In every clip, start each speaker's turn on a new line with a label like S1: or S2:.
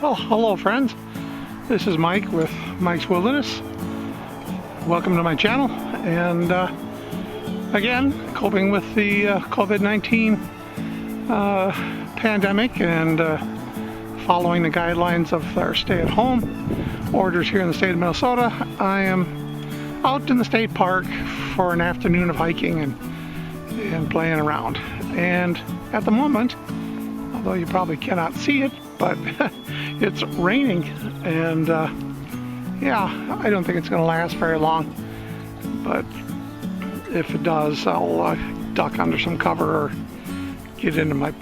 S1: Oh, hello friends. This is Myke with Myke's Wilderness. Welcome to my channel. And again, coping with the COVID-19 pandemic and following the guidelines of our stay-at-home orders here in the state of Minnesota. I am out in the state park for an afternoon of hiking and playing around. And at the moment, although you probably cannot see it, but it's raining, and yeah, I don't think it's going to last very long, but if it does, I'll duck under some cover or get into my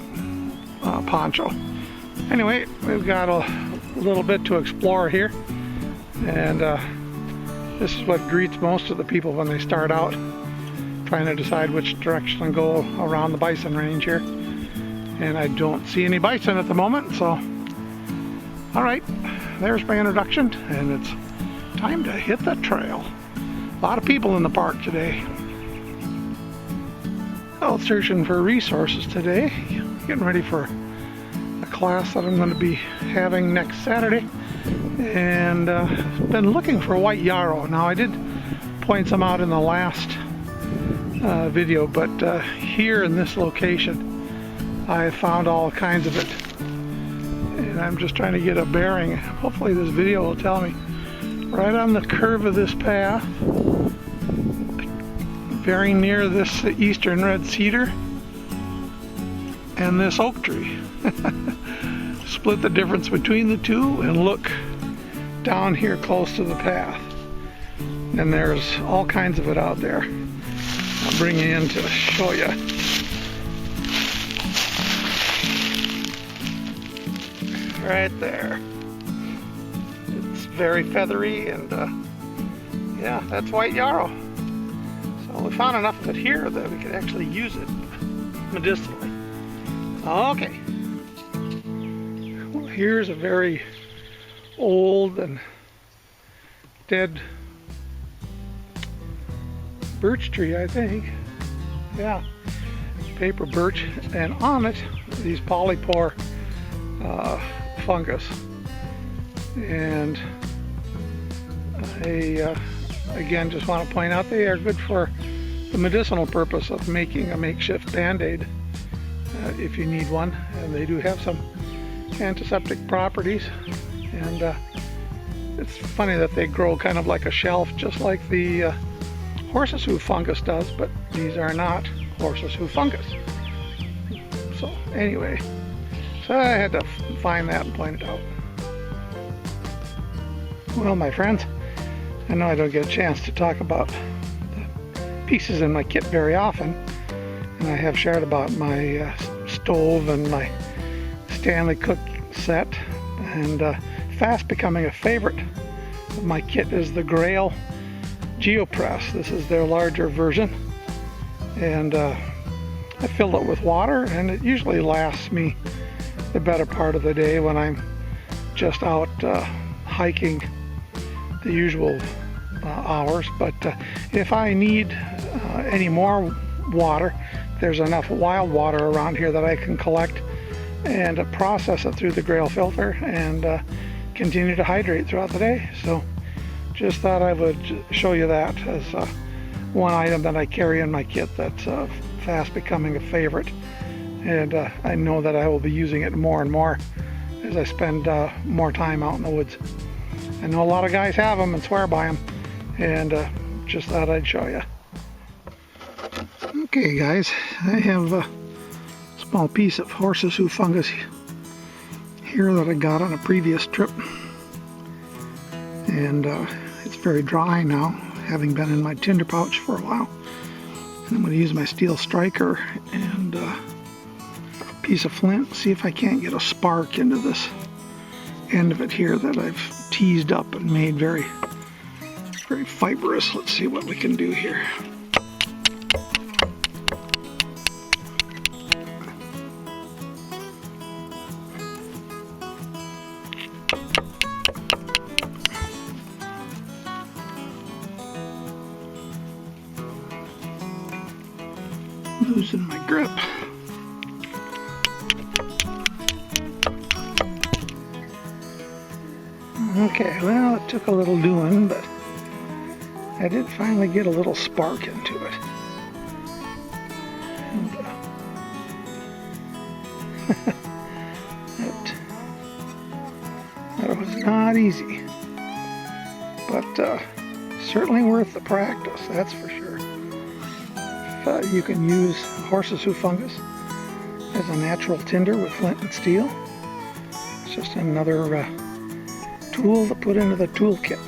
S1: poncho. Anyway, we've got a little bit to explore here, and this is what greets most of the people when they start out trying to decide which direction to go around the bison range here. And I don't see any bison at the moment, so alright, there's my introduction, and it's time to hit the trail. A lot of people in the park today. Out searching for resources today, getting ready for a class that I'm going to be having next Saturday, and been looking for white yarrow. Now, I did point some out in the last video, but here in this location I found all kinds of it, and I'm just trying to get a bearing. Hopefully this video will tell me. Right on the curve of this path, very near this eastern red cedar and this oak tree. Split the difference between the two and look down here close to the path, and there's all kinds of it out there. I'll bring you in to show you. Right there. It's very feathery, and yeah, that's white yarrow. So we found enough of it here that we could actually use it medicinally. Okay. Well, here's a very old and dead birch tree, I think. Yeah, paper birch, and on it these polypore fungus, and I again just want to point out they are good for the medicinal purpose of making a makeshift band-aid if you need one, and they do have some antiseptic properties. And it's funny that they grow kind of like a shelf, just like the Horses Hoof Fungus does, but these are not Horses Hoof Fungus. So anyway, so I had to find that and point it out. Well, my friends, I know I don't get a chance to talk about the pieces in my kit very often, and I have shared about my stove and my Stanley cook set, and fast becoming a favorite of my kit is the Grail Geopress. This is their larger version, and I filled it with water, and it usually lasts me the better part of the day when I'm just out hiking the usual hours. But if I need any more water, there's enough wild water around here that I can collect and process it through the Grail filter and continue to hydrate throughout the day. So just thought I would show you that as one item that I carry in my kit that's fast becoming a favorite. And I know that I will be using it more and more as I spend more time out in the woods. I know a lot of guys have them and swear by them, and just thought I'd show you. Okay guys, I have a small piece of Horses Hoof Fungus here that I got on a previous trip, and it's very dry now, having been in my tinder pouch for a while. And I'm going to use my steel striker and piece of flint, see if I can't get a spark into this end of it here that I've teased up and made very, very fibrous. Let's see what we can do here. Losing my grip. Okay, well, it took a little doing, but I did finally get a little spark into it. And, that was not easy, but certainly worth the practice, that's for sure. You can use Horses Hoof Fungus as a natural tinder with flint and steel. It's just another tool to put into the toolkit.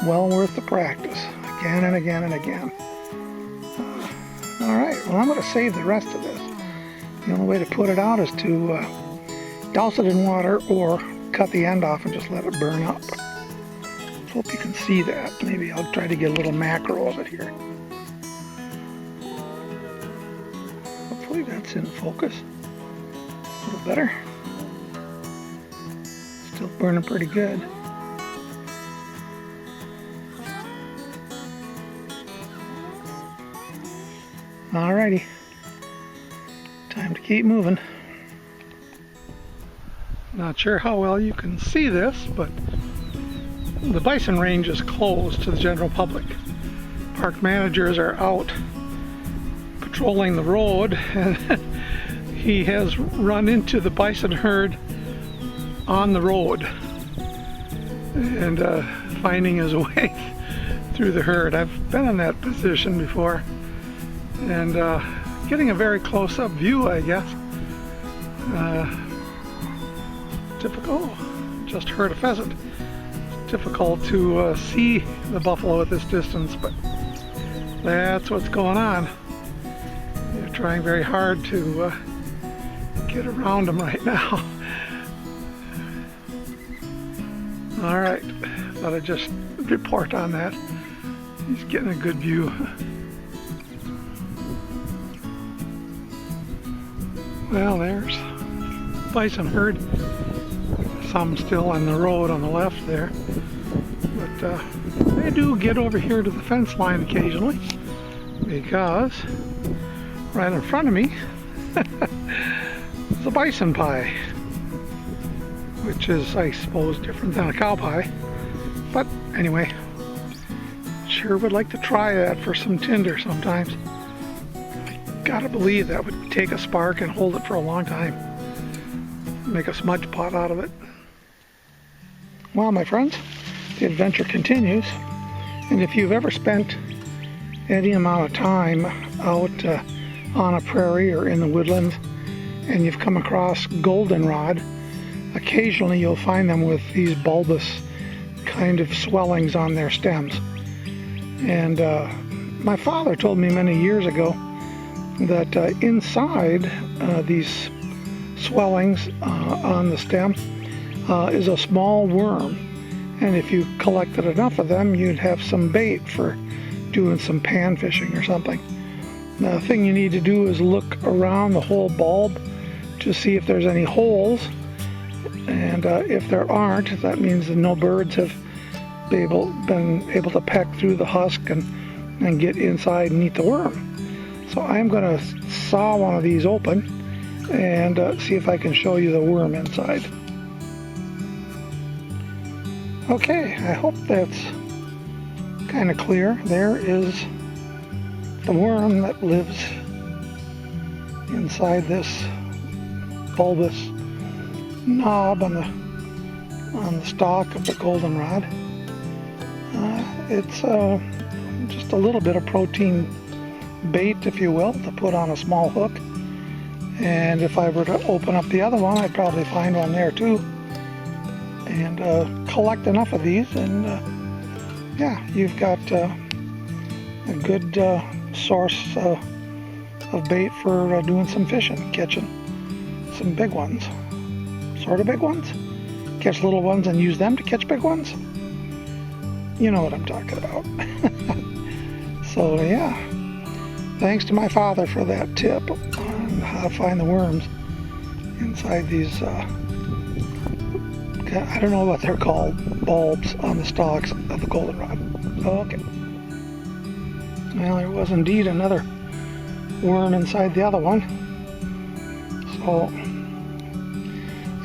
S1: Well worth the practice, again and again and again. Alright, well, I'm going to save the rest of this. The only way to put it out is to douse it in water or cut the end off and just let it burn up. Hope you can see that. Maybe I'll try to get a little macro of it here. Hopefully that's in focus. A little better. Still burning pretty good. Alrighty. Time to keep moving. Not sure how well you can see this, but the bison range is closed to the general public. Park managers are out patrolling the road, and he has run into the bison herd on the road and finding his way through the herd. I've been in that position before, and getting a very close-up view, I guess. Typical. Just heard a pheasant. It's difficult to see the buffalo at this distance, but that's what's going on. They're trying very hard to get around them right now. Alright, thought I'd just report on that. He's getting a good view. Well, there's bison herd. Some still on the road on the left there. But they do get over here to the fence line occasionally, because right in front of me is a bison pie, which is, I suppose, different than a cow pie. But anyway, sure would like to try that for some tinder sometimes. I gotta believe that would take a spark and hold it for a long time. Make a smudge pot out of it. Well, my friends, the adventure continues, and if you've ever spent any amount of time out on a prairie or in the woodlands and you've come across goldenrod, occasionally you'll find them with these bulbous kind of swellings on their stems. And my father told me many years ago that inside these swellings on the stem is a small worm, and if you collected enough of them, you'd have some bait for doing some pan fishing or something. The thing you need to do is look around the whole bulb to see if there's any holes, and if there aren't, that means that no birds have been able to peck through the husk and get inside and eat the worm. So I'm going to saw one of these open and see if I can show you the worm inside. Okay, I hope that's kind of clear. There is the worm that lives inside this bulbous knob on the stalk of the goldenrod. It's just a little bit of protein bait, if you will, to put on a small hook. And if I were to open up the other one, I'd probably find one there too. And collect enough of these, and yeah, you've got a good source of bait for doing some fishing, catching some big ones. Sort of big ones. Catch little ones and use them to catch big ones. You know what I'm talking about. So yeah, thanks to my father for that tip on how to find the worms inside these I don't know what they're called, bulbs on the stalks of the goldenrod. Okay. Well, there was indeed another worm inside the other one. So,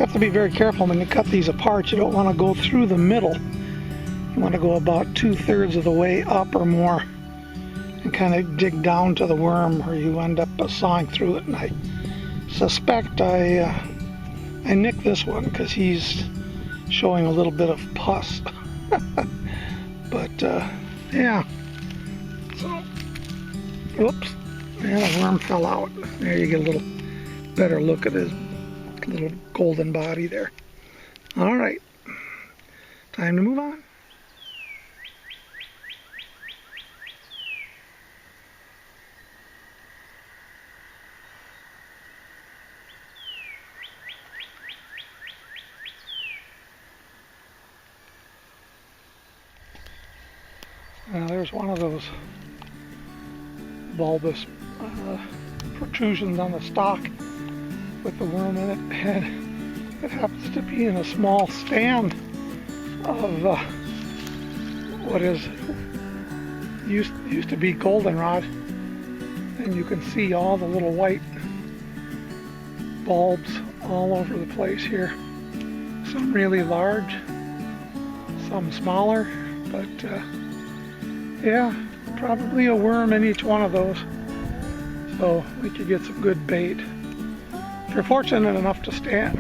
S1: have to be very careful when you cut these apart. You don't want to go through the middle. You want to go about 2/3 of the way up or more and kind of dig down to the worm, or you end up sawing through it. And I suspect I nicked this one because he's showing a little bit of pus. But yeah, so whoops, yeah, the worm fell out. There you get a little better look at his little golden body there. All right, time to move on. Now there's one of those bulbous protrusions on the stalk with the worm in it, and it happens to be in a small stand of what is used to be goldenrod, and you can see all the little white bulbs all over the place here. Some really large, some smaller, but yeah, probably a worm in each one of those. So we could get some good bait. If you're fortunate enough to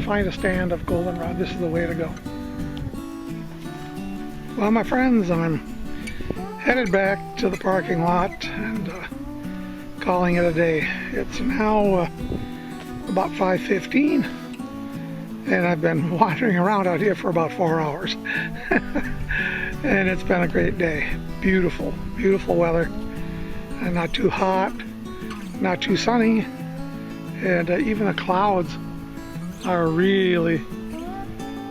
S1: find a stand of goldenrod, this is the way to go. Well, my friends, I'm headed back to the parking lot and calling it a day. It's now about 5:15, and I've been wandering around out here for about 4 hours. And it's been a great day. Beautiful, beautiful weather. And not too hot, not too sunny. And even the clouds are really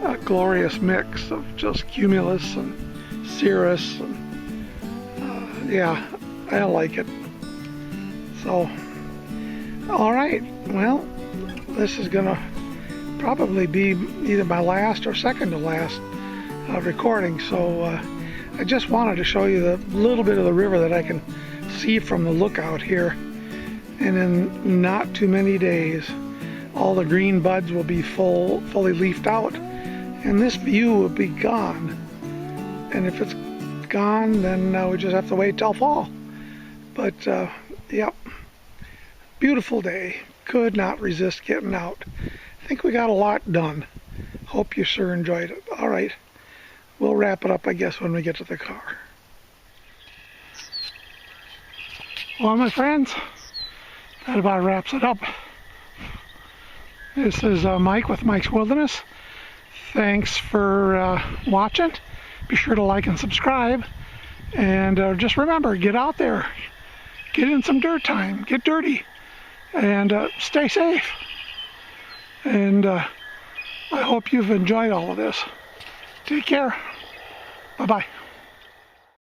S1: a glorious mix of just cumulus and cirrus. And, yeah, I like it. So, all right. Well, this is going to probably be either my last or second to last recording, so I just wanted to show you the little bit of the river that I can see from the lookout here, and in not too many days all the green buds will be fully leafed out, and this view will be gone. And if it's gone, then we just have to wait till fall. But yep, beautiful day. Could not resist getting out. I think we got a lot done. Hope you sure enjoyed it. All right. We'll wrap it up, I guess, when we get to the car. Well, my friends, that about wraps it up. This is Mike with Mike's Wilderness. Thanks for watching. Be sure to like and subscribe. And just remember, get out there. Get in some dirt time. Get dirty. And stay safe. And I hope you've enjoyed all of this. Take care. Bye-bye.